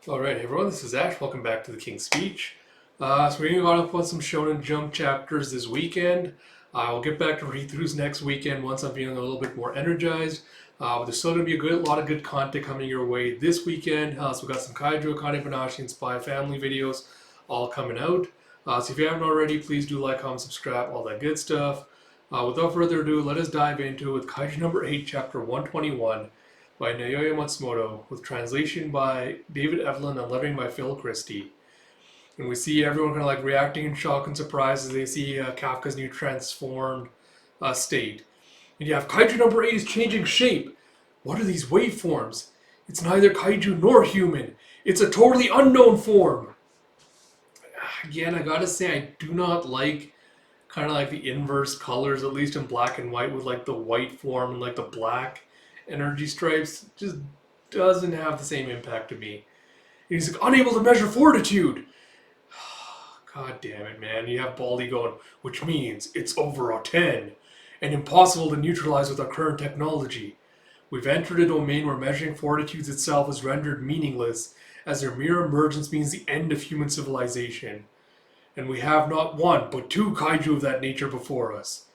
Alright, everyone, this is Ash. Welcome back to the King's Speech. So we're going to go up on some Shonen Jump chapters this weekend. We'll get back to read-throughs next weekend once I'm feeling a little bit more energized. But there's still going to be a lot of good content coming your way this weekend. So we've got some Kaiju, Akane Banashi, and Spy Family videos all coming out. So if you haven't already, please do like, comment, subscribe, all that good stuff. Without further ado, let us dive into with Kaiju number 8, chapter 121 by Naoya Matsumoto, with translation by David Evelyn and lettering by Phil Christie. And we see everyone kind of like reacting in shock and surprise as they see Kafka's new transformed state. And you have Kaiju number 8 is changing shape. What are these waveforms? It's neither Kaiju nor human. It's a totally unknown form. Again, I gotta say, I do not like kind of like the inverse colors, at least in black and white, with like the white form and like the black energy stripes. Just doesn't have the same impact to me. And he's like, unable to measure fortitude. God damn it, man. You have Baldy going, which means it's over a 10 and impossible to neutralize with our current technology. We've entered a domain where measuring fortitudes itself is rendered meaningless, as their mere emergence means the end of human civilization. And we have not one, but two kaiju of that nature before us.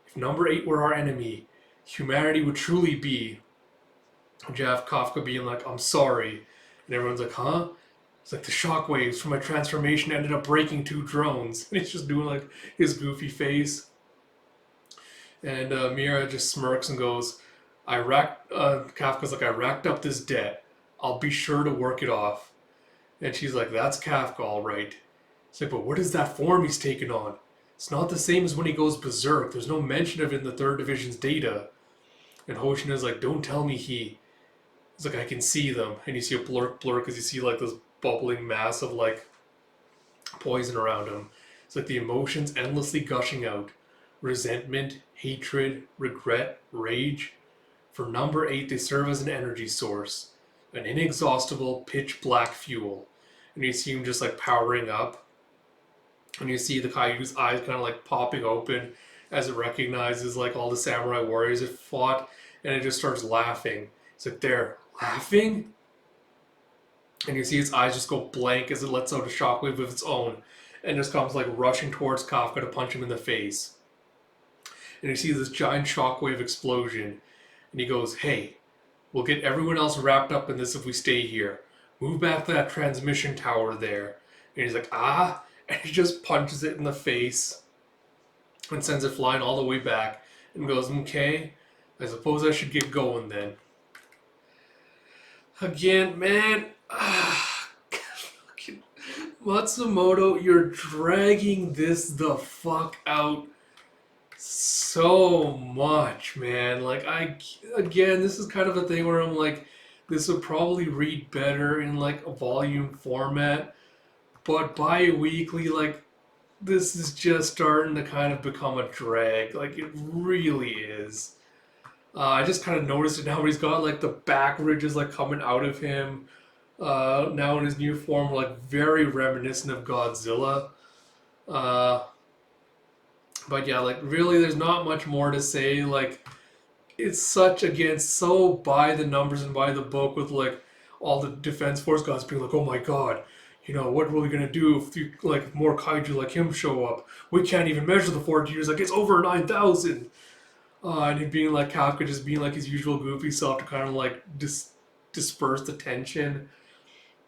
If number 8 were our enemy, humanity would truly be. Jeff Kafka being like, I'm sorry. And everyone's like, huh? It's like the shockwaves from my transformation ended up breaking two drones. And he's just doing like his goofy face. And Mira just smirks and goes, Kafka's like, I racked up this debt. I'll be sure to work it off. And she's like, that's Kafka, all right. It's like, but what is that form he's taken on? It's not the same as when he goes berserk. There's no mention of it in the 3rd Division's data. And Hoshina's like, don't tell me he. It's like, I can see them. And you see a blur because you see like this bubbling mass of like poison around him. It's like the emotions endlessly gushing out. Resentment, hatred, regret, rage. For number 8, they serve as an energy source. An inexhaustible, pitch black fuel. And you see him just like powering up. And you see the Kaiju's eyes kind of like popping open as it recognizes like all the samurai warriors it fought, and it just starts laughing. It's like, they're laughing? And you see its eyes just go blank as it lets out a shockwave of its own and just comes like rushing towards Kafka to punch him in the face. And you see this giant shockwave explosion. And he goes, hey, we'll get everyone else wrapped up in this if we stay here. Move back to that transmission tower there. And he's like, ah? And he just punches it in the face and sends it flying all the way back and goes, okay, I suppose I should get going then. Again, man, Matsumoto, you're dragging this the fuck out so much, man. Like, again, this is kind of a thing where I'm like, this would probably read better in like a volume format, but bi-weekly, like, this is just starting to kind of become a drag. Like, it really is. I just kind of noticed it now when he's got like the back ridges like coming out of him. Now in his new form, like very reminiscent of Godzilla. Uh, but yeah, like really, there's not much more to say. Like, it's such, again, so by the numbers and by the book, with like all the defense force guys being like, oh my god, what are we gonna do if like more kaiju like him show up? We can't even measure the 14 years. Like, it's over 9,000. And him being like Kafka, just being like his usual goofy self to kind of like disperse the tension.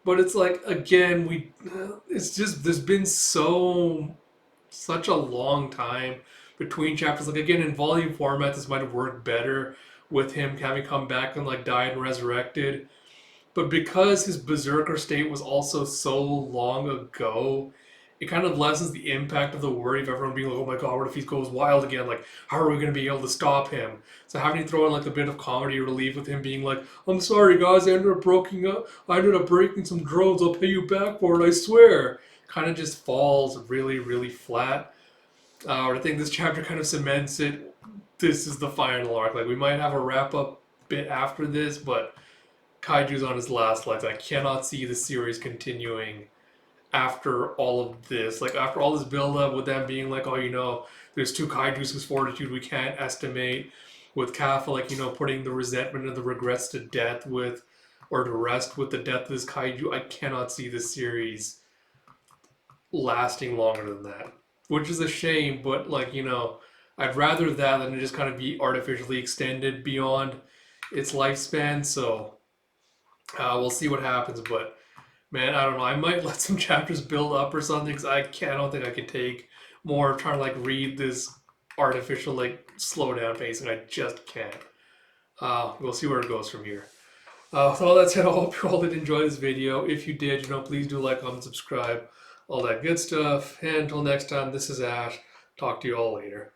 But it's like, again, it's just, there's been such a long time between chapters. Like, again, in volume format, this might have worked better with him having come back and like died and resurrected. But because his berserker state was also so long ago, it kind of lessens the impact of the worry of everyone being like, oh my god, what if he goes wild again? Like, how are we going to be able to stop him? So having to throw in like a bit of comedy relief with him being like, I'm sorry guys, I ended up breaking some drones, I'll pay you back for it, I swear. Kind of just falls really, really flat. I think this chapter kind of cements it. This is the final arc. Like, we might have a wrap up bit after this, but Kaiju's on his last legs. I cannot see the series continuing after all of this. Like, after all this build up with them being like, oh, there's two Kaijus whose fortitude we can't estimate. With Kappa, like, putting the resentment and the regrets to death with or to rest with the death of this kaiju, I cannot see this series lasting longer than that, which is a shame. But like, I'd rather that than just kind of be artificially extended beyond its lifespan. So we'll see what happens. But man, I don't know. I might let some chapters build up or something. Cause I don't think I could take more trying to like read this artificial like slow down pacing. I just can't. We'll see where it goes from here. So all that said, I hope you all did enjoy this video. If you did, please do like, comment, subscribe, all that good stuff. And until next time, this is Ash. Talk to you all later.